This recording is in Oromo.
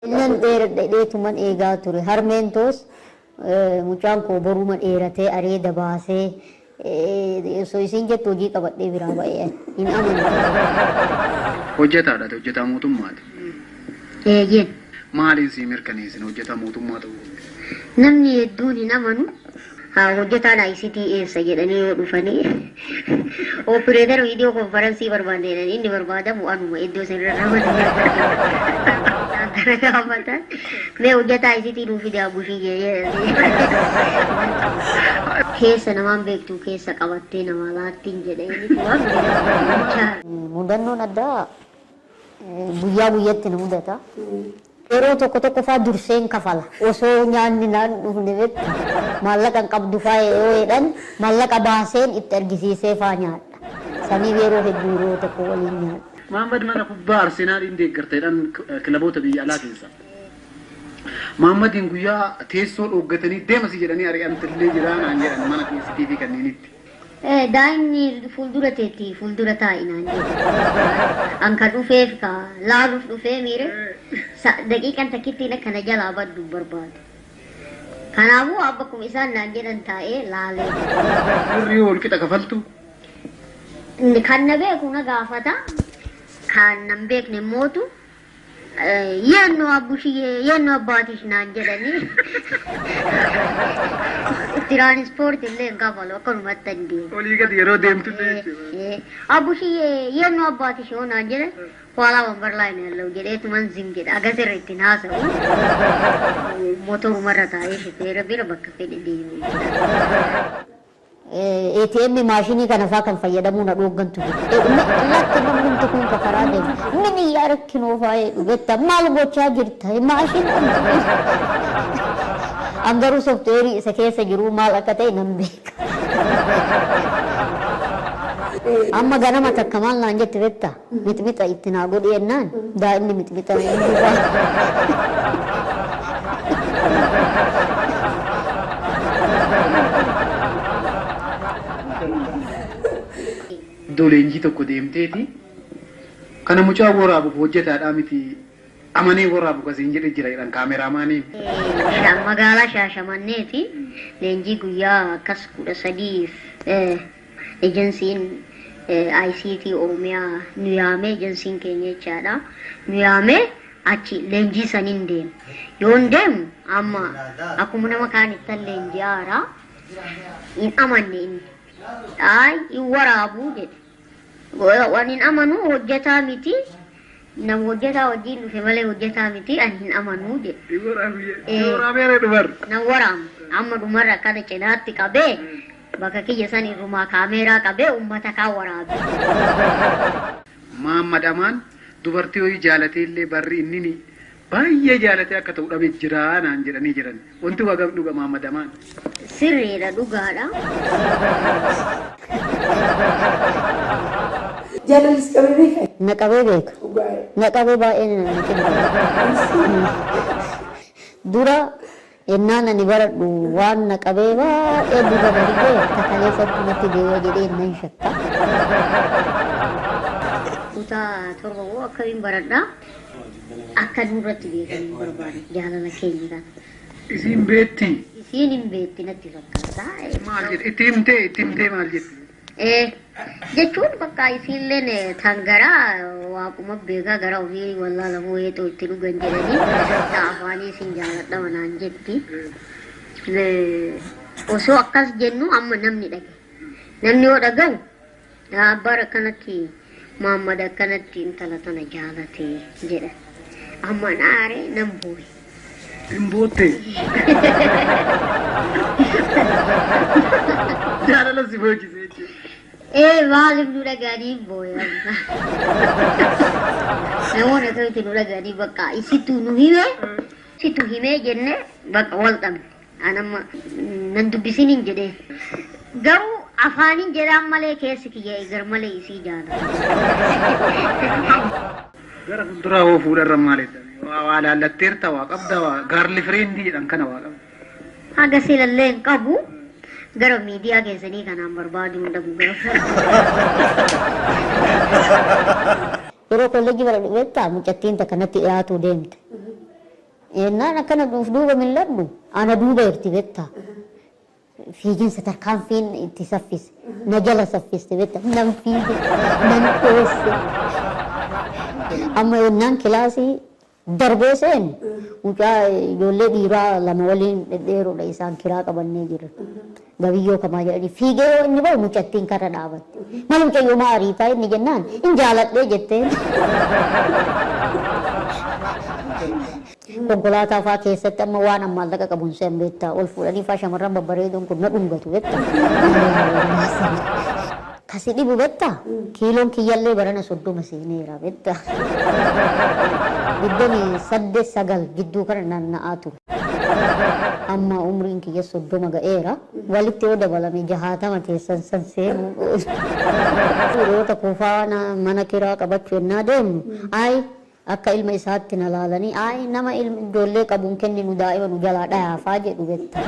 Nan dheetuman eegaa ture. Harmeen toos mucaan koo boruuma dheeratee areeda baasee osoo isin jettu hojii qabadhee biraa ba'ee hin amanu. Hojjetaadha hojjetaa mootummaati. Eeyyeen. Maaliin sii mirkaneessin hojjetaa mootummaa ta'uu? Namni hedduun hin amanu. Hojjetaan ICT eessa jedhanii yoo dhufanii opereetar viidiyoo konferansii barbaadeen inni barbaadamu anuma iddoo sanarra ramadamatan mee hojjetaa ICT nuufide abushii keessa namaan beektu keessa qabattee nama laattiin jedhanii mudannoon addaa guyyaa guyyatti nu mudata. Yeroo tokko faa durseen kafala osoo nyaanni naan dhufne maallaqan qabdu faa yoo jedhan maallaqa baaseen itti argisiisee faa nyaadha. Saniif yeroo hedduu yeroo tokko waliin nyaadha. Mahammad mana kubbaa Arsenaaliin deeggarteedhaan kilaboota biyya alaa keessa. Mahammadiin guyyaa teessoo dhooggatanii deemasi jedhanii ari'amtillee jiraan jedhan mana TV kanneenitti. Daa'imni fuuldura teetti fuuldura taa'inaan jedhu. Anka dhufeef ka laaluuf dhufee miire daqiiqan takkittiin akkana jalaa baddu barbaadu. Kanaafuu abbakuma isaan naan jedhan taa'ee laalee. Birrii ol qixa kafaltu? Kan na beeku na gaafata. Kan nan beekne mootu yenno abbushiyee yenno abbaatish naan jedhanii. Transport illee hin kafalu akkanumatti hin deemu. Olii gadi yeroo deemtu jechuudha. Abbushiyee yenno abbaatish yoo naan jedhan Kuala Wambarlaan yaallau jedheetu man zim jedha agasirra ittiin haasa'u motorumarra taa'ee shifeera bira bakka fedhe deemu. ATM maashinii kana faa kan fayyadamuu na dhooggantu. Lakki namni kun ka karaa deemu. Mini yaa rakkinoo faayee dhugetta maal gochaa jirta maashinii. Angaruu soofteerii isa keessa jiru maal akka ta'e nan beeka. Amma ganama takka maal naan jette betta mixmixa itti naa godhi jennaan daa'imni mixmixa Doleenjii tokko deemteeti kana mucaa waraabuuf hojjetaadhaa miti amanee waraabu kasiin jedhe jira jedhan kaameraamaaniin. Magaalaa Shaashamanneeti leenjii guyyaa akkas 13 ejensiin ICT Oromiyaa nuyaamee ejensiin keenya jechaadha. Nuyaamee achi leenjii saniin deemu. Yoon deemu amma akkuma nama kaanittan leenjii haaraa hin amanne inni. Hin waraabuu jedhe. Waan hin amanu hojjetaa miti. Nama hojjetaa wajjin dhufe malee hojjetaa miti ani hin amanuu jedhe. Waraabee dhumar. Na waraamu amma dhumarra akkana cinaatti qabee bakka kiyya san irrumaa kaameeraa qabee uummata kaan waraabe. Mahammad Amaan dubartii ho'i jaalatee illee barri inni baay'ee jaalatee akka ta'u dhabee jira naan jedhanii jiran. Wanti wagam dhuga Mahammad Amaan. Sirriidha dhugaadha. Jaalalis qabee beeka? Na qabee beeka. Na qabee baay'ee na kenna. Dura ennaan ani baradhu waan na qabee baay'ee dura na dhigee takalee sabnatti deebi'a jedhee nan shakka. Kutaa torba moo akkamiin baradhaa? Akka nurratti beekanii barbaadu jaalala keenya kana. Isiin beetti? Isiin hin beetti natti fakkaata. Maal jedhe? Itti himtee maal jette? Jechuun bakka isiilleen tangaraa waaquma beekaa gara ofii wallaalamoo heetoo itti dhugan jedhanii afaanii isin jaaladha manaan jetti. Osoo akkas jennu amma namni dhage. Namni yoo dhagahu abbaan akkanatti Mahammad akkanatti intala tana jaalatee jedha. Amma naaree nan booye. Hin bootte. Jaalala si boojisee jechuudha. Maaliif nu dhagaanii booya. Namoonni akkamitti nu dhagaanii bakka isituu nu himee jenne bakka wal qabne. Anamma nan dubbisiin hin jedhee. Garuu afaaniin jedhaan malee keessi kiyya eegar malee isii jaalata. Gara fuulduraa hoo fuudharra maaliidha? Waa laallatteerta waa qabda waa gaarli fireendii jedhan kana waa qabda. Haga silallee hin qabu. Gara miidiyaa keessanii kanaan barbaadu hin dhabu gara. Yeroo kolleejjii bara dhufeetta mucattiin takka natti dhiyaatu deemte. Ennaan akkana duuba milladhu ana duuba irti betta. Fiiginsa tarkaanfiin itti saffise. Na jala saffiste betta. Nan fiige. Nan dhooffe. Amma ennaan kilaasii darbee seenu mucaa ijoollee dhiiraa lama waliin dhedheeroodha isaan kiraa qabannee jiran. Gabiyyoo kamaa jedhanii fiigee yoo inni bahu mucattiin karra dhaabatte. Maal mucayyoo maa ariitaa inni jennaan in jaaladhee jetteen. Konkolaataa fa'aa keessatti amma waan maallaqa qabuun seen beektaa ol fuudhanii fa'aa shamarran babbareedoon kun na dhungatu beektaa. Kasi dhibu beektaa kiiloon kiyyallee barana 30 seeneera beektaa. 28 gidduu kana naanna'aa ture. Amma umriin kiyya 30 ga'eera walitti yoo dabalame 60 teessan san seenuu. Yeroo kuufaa mana kiraa qabachuu ennaa deemnu ayi akka ilma isaatti na laalanii ayi nama ijoollee qabuun kenninu daa'ima nu jalaa dhayaafaa jedhu beektaa.